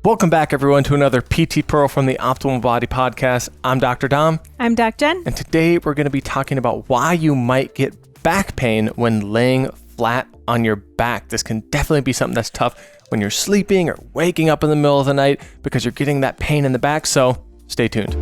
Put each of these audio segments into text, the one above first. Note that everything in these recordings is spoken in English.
Welcome back, everyone, to another PT Pro from the Optimal Body Podcast. I'm Dr. Dom. I'm DocJen. And today we're going to be talking about why you might get back pain when laying flat on your back. This can definitely be something that's tough when you're sleeping or waking up in the middle of the night because you're getting that pain in the back. So stay tuned.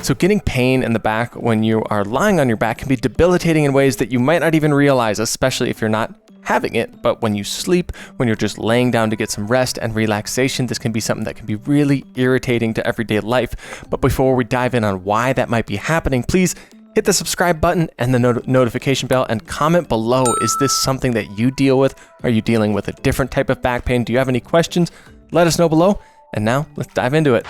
So getting pain in the back when you are lying on your back can be debilitating in ways that you might not even realize, especially if you're not having it. But when you sleep, when you're just laying down to get some rest and relaxation, this can be something that can be really irritating to everyday life. But before we dive in on why that might be happening, please hit the subscribe button and the notification bell and comment below. Is this something that you deal with? Are you dealing with a different type of back pain? Do you have any questions? Let us know below. And now let's dive into it.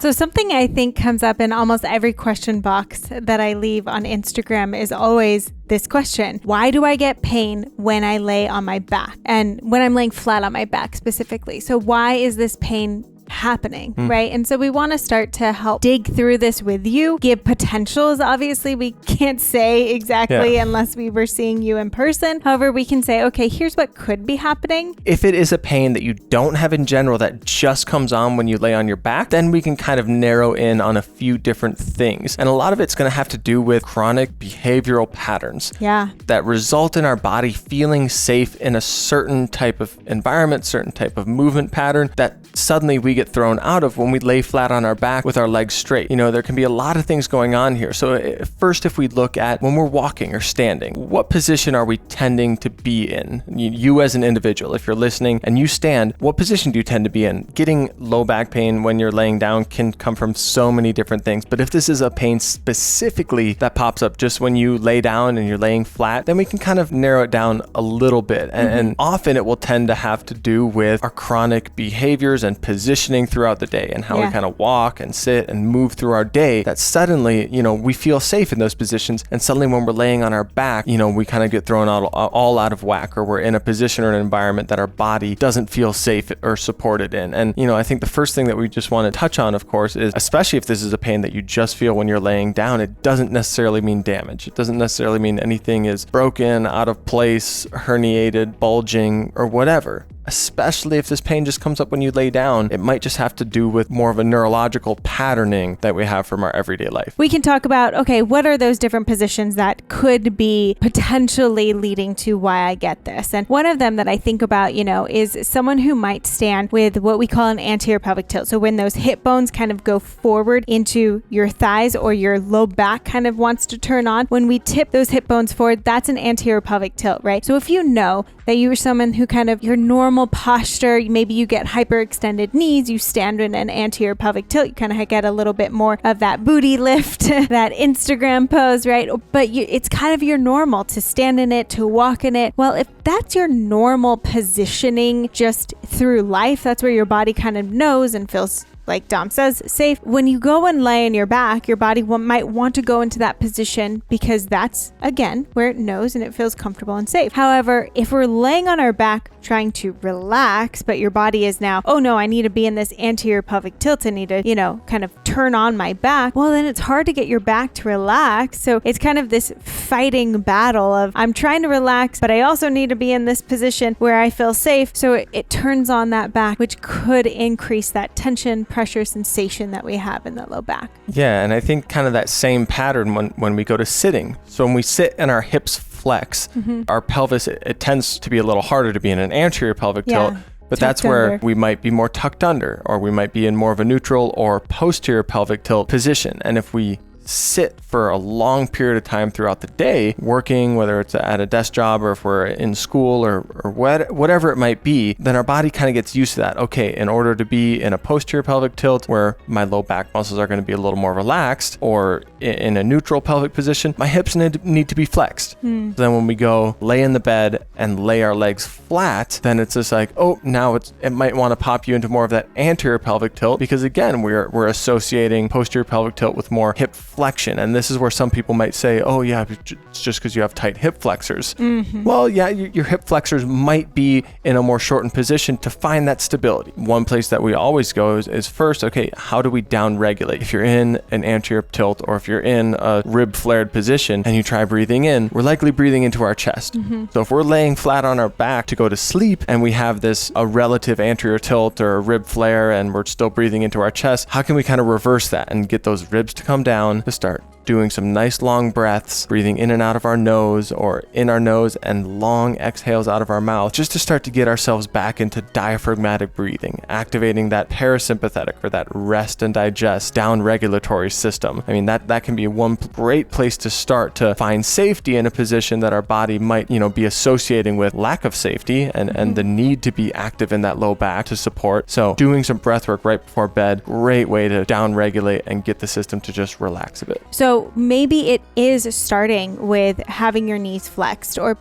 So something I think comes up in almost every question box that I leave on Instagram is always this question. Why do I get pain when I lay on my back? And when I'm laying flat on my back specifically. So why is this pain happening, right? And so we want to start to help dig through this with you, give potentials. Obviously, we can't say exactly unless we were seeing you in person. However, we can say, okay, here's what could be happening. If it is a pain that you don't have in general that just comes on when you lay on your back, then we can kind of narrow in on a few different things. And a lot of it's going to have to do with chronic behavioral patterns that result in our body feeling safe in a certain type of environment, certain type of movement pattern that suddenly we get thrown out of when we lay flat on our back with our legs straight. You know, there can be a lot of things going on here. So first, if we look at when we're walking or standing, what position are we tending to be in? You as an individual, if you're listening and you stand, what position do you tend to be in? Getting low back pain when you're laying down can come from so many different things. But if this is a pain specifically that pops up just when you lay down and you're laying flat, then we can kind of narrow it down a little bit. And often it will tend to have to do with our chronic behaviors and positioning throughout the day and how we kind of walk and sit and move through our day, that suddenly, you know, we feel safe in those positions. And suddenly when we're laying on our back, you know, we kind of get thrown all out of whack, or we're in a position or an environment that our body doesn't feel safe or supported in. And, you know, I think the first thing that we just want to touch on, of course, is especially if this is a pain that you just feel when you're laying down, it doesn't necessarily mean damage. It doesn't necessarily mean anything is broken, out of place, herniated, bulging, or whatever. Especially if this pain just comes up when you lay down, it might just have to do with more of a neurological patterning that we have from our everyday life. We can talk about, okay, what are those different positions that could be potentially leading to why I get this? And one of them that I think about, you know, is someone who might stand with what we call an anterior pelvic tilt. So when those hip bones kind of go forward into your thighs, or your low back kind of wants to turn on, when we tip those hip bones forward, that's an anterior pelvic tilt, right? So if you know that you are someone who kind of your normal posture, maybe you get hyperextended knees, you stand in an anterior pelvic tilt, you kind of get a little bit more of that booty lift, that Instagram pose, right? But it's kind of your normal to stand in it, to walk in it. Well, if that's your normal positioning just through life, that's where your body kind of knows and feels, like Dom says, safe. When you go and lay on your back, your body might want to go into that position because that's, again, where it knows and it feels comfortable and safe. However, if we're laying on our back trying to relax, but your body is now, oh no, I need to be in this anterior pelvic tilt. I need to, you know, kind of turn on my back. Well, then it's hard to get your back to relax. So it's kind of this fighting battle of, I'm trying to relax, but I also need to be in this position where I feel safe. So it turns on that back, which could increase that tension, pressure sensation that we have in that low back. Yeah, and I think kind of that same pattern when we go to sitting. So when we sit and our hips flex, our pelvis, it tends to be a little harder to be in an anterior pelvic tilt. But that's where we might be more tucked under, or we might be in more of a neutral or posterior pelvic tilt position. And if we sit for a long period of time throughout the day, working, whether it's at a desk job or if we're in school or whatever it might be, then our body kind of gets used to that. Okay, in order to be in a posterior pelvic tilt where my low back muscles are going to be a little more relaxed, or in a neutral pelvic position, my hips need to be flexed. So then when we go lay in the bed and lay our legs flat, then it's just like, oh, now it might want to pop you into more of that anterior pelvic tilt, because again, we're associating posterior pelvic tilt with more hip flexion. And this is where some people might say, oh yeah, it's just because you have tight hip flexors. Well, yeah, your hip flexors might be in a more shortened position to find that stability. One place that we always go is first, okay, how do we down regulate? If you're in an anterior tilt or if you're in a rib flared position and you try breathing in, we're likely breathing into our chest. So if we're laying flat on our back to go to sleep and we have a relative anterior tilt or a rib flare and we're still breathing into our chest, how can we kind of reverse that and get those ribs to come down, to start doing some nice long breaths, breathing in and out of our nose or in our nose and long exhales out of our mouth, just to start to get ourselves back into diaphragmatic breathing, activating that parasympathetic or that rest and digest down regulatory system. I mean, that can be one great place to start to find safety in a position that our body might, be associating with lack of safety and the need to be active in that low back to support. So doing some breath work right before bed, great way to down regulate and get the system to just relax a bit. So maybe it is starting with having your knees flexed or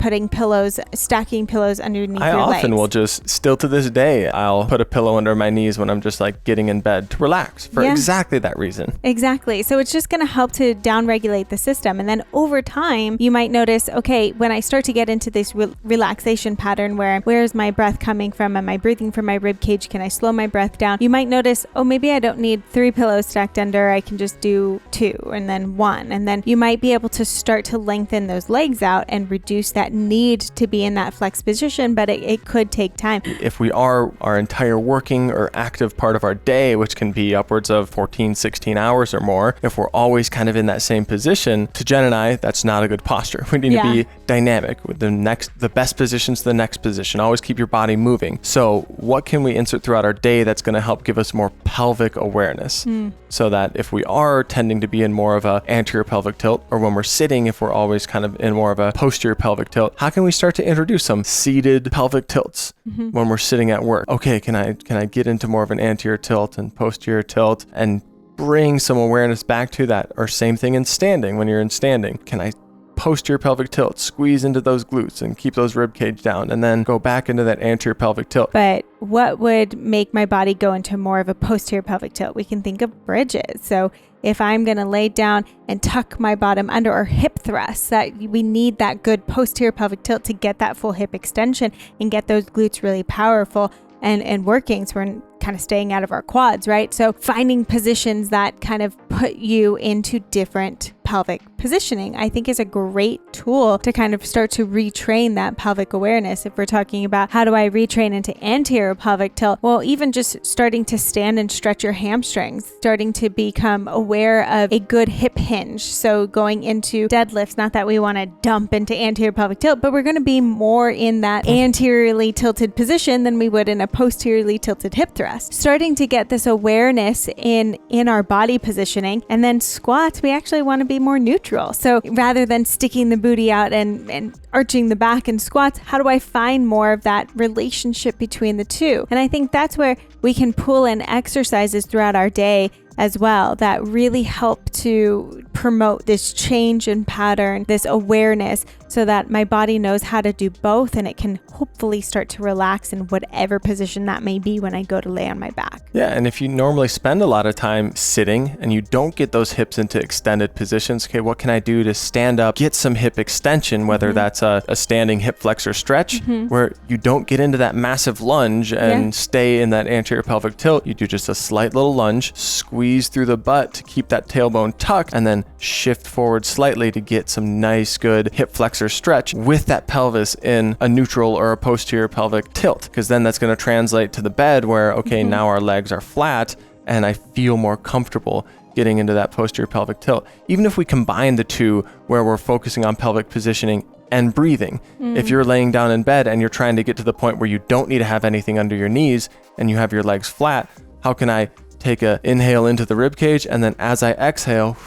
stacking pillows underneath your legs. I often will still to this day, I'll put a pillow under my knees when I'm just like getting in bed to relax for exactly that reason. Exactly. So it's just going to help to down regulate the system. And then over time, you might notice, okay, when I start to get into this relaxation pattern where is my breath coming from? Am I breathing from my rib cage? Can I slow my breath down? You might notice, oh, maybe I don't need 3 pillows stacked under. I can just do 2 and then 1. And then you might be able to start to lengthen those legs out and reduce that need to be in that flex position, but it could take time. If we are our entire working or active part of our day, which can be upwards of 14, 16 hours or more, if we're always kind of in that same position, to Jen and I, that's not a good posture. We need to be dynamic with the best position to the next position. Always keep your body moving. So what can we insert throughout our day that's going to help give us more pelvic awareness? So that if we are tending to be in more of a anterior pelvic tilt, or when we're sitting, if we're always kind of in more of a posterior pelvic tilt, how can we start to introduce some seated pelvic tilts when we're sitting at work? Okay, can I get into more of an anterior tilt and posterior tilt and bring some awareness back to that? Or same thing in standing. When you're in standing, can I posterior pelvic tilt, squeeze into those glutes and keep those rib cage down, and then go back into that anterior pelvic tilt? But what would make my body go into more of a posterior pelvic tilt? We can think of bridges. So if I'm going to lay down and tuck my bottom under, or hip thrusts, that we need that good posterior pelvic tilt to get that full hip extension and get those glutes really powerful and working. So we're kind of staying out of our quads, right? So finding positions that kind of put you into different pelvic positioning, I think, is a great tool to kind of start to retrain that pelvic awareness. If we're talking about how do I retrain into anterior pelvic tilt, well, even just starting to stand and stretch your hamstrings, starting to become aware of a good hip hinge. So going into deadlifts, not that we want to dump into anterior pelvic tilt, but we're going to be more in that anteriorly tilted position than we would in a posteriorly tilted hip thrust. Starting to get this awareness in our body positioning. And then squats, we actually want to be more neutral. So rather than sticking the booty out and arching the back in squats, how do I find more of that relationship between the two? And I think that's where we can pull in exercises throughout our day as well that really help to promote this change in pattern, this awareness, so that my body knows how to do both and it can hopefully start to relax in whatever position that may be when I go to lay on my back. Yeah, and if you normally spend a lot of time sitting and you don't get those hips into extended positions, okay, what can I do to stand up, get some hip extension, whether that's a standing hip flexor stretch, where you don't get into that massive lunge and stay in that anterior pelvic tilt. You do just a slight little lunge, squeeze through the butt to keep that tailbone tucked, and then shift forward slightly to get some nice, good hip flexor stretch with that pelvis in a neutral or a posterior pelvic tilt, because then that's going to translate to the bed where, okay, now our legs are flat and I feel more comfortable getting into that posterior pelvic tilt. Even if we combine the two where we're focusing on pelvic positioning and breathing. If you're laying down in bed and you're trying to get to the point where you don't need to have anything under your knees and you have your legs flat, how can I take an inhale into the rib cage, and then as I exhale,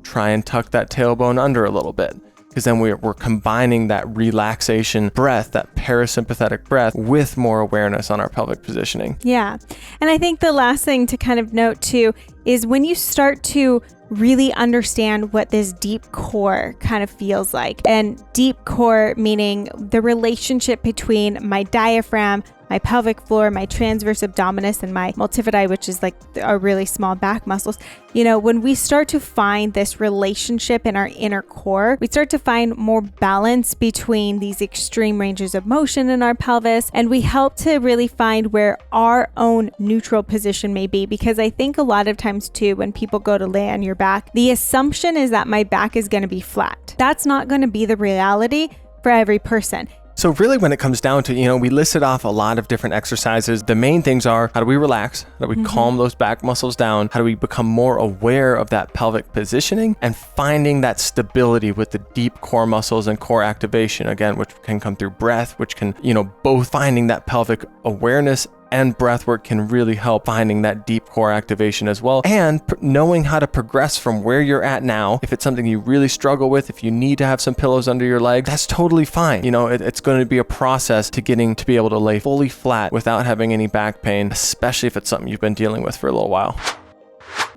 try and tuck that tailbone under a little bit? Because then we're combining that relaxation breath, that parasympathetic breath, with more awareness on our pelvic positioning. Yeah. And I think the last thing to kind of note too is when you start to really understand what this deep core kind of feels like. And deep core meaning the relationship between my diaphragm, my pelvic floor, my transverse abdominis, and my multifidi, which is like our really small back muscles. You know, when we start to find this relationship in our inner core, we start to find more balance between these extreme ranges of motion in our pelvis, and we help to really find where our own neutral position may be. Because I think a lot of times too, when people go to lay on your back, the assumption is that my back is going to be flat. That's not going to be the reality for every person. So really when it comes down to, we listed off a lot of different exercises. The main things are, how do we relax? How do we calm those back muscles down? How do we become more aware of that pelvic positioning and finding that stability with the deep core muscles and core activation, again, which can come through breath, which can, both finding that pelvic awareness and breath work can really help finding that deep core activation as well. And knowing how to progress from where you're at now. If it's something you really struggle with, if you need to have some pillows under your legs, that's totally fine. It's going to be a process to getting to be able to lay fully flat without having any back pain, especially if it's something you've been dealing with for a little while.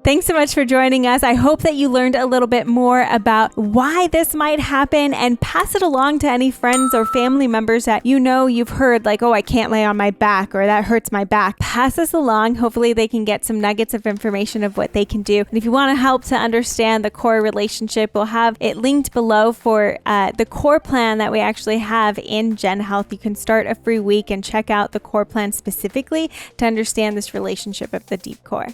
Thanks so much for joining us. I hope that you learned a little bit more about why this might happen, and pass it along to any friends or family members that you've heard like, oh, I can't lay on my back, or that hurts my back. Pass this along. Hopefully they can get some nuggets of information of what they can do. And if you want to help to understand the core relationship, we'll have it linked below for the core plan that we actually have in Gen Health. You can start a free week and check out the core plan specifically to understand this relationship of the deep core.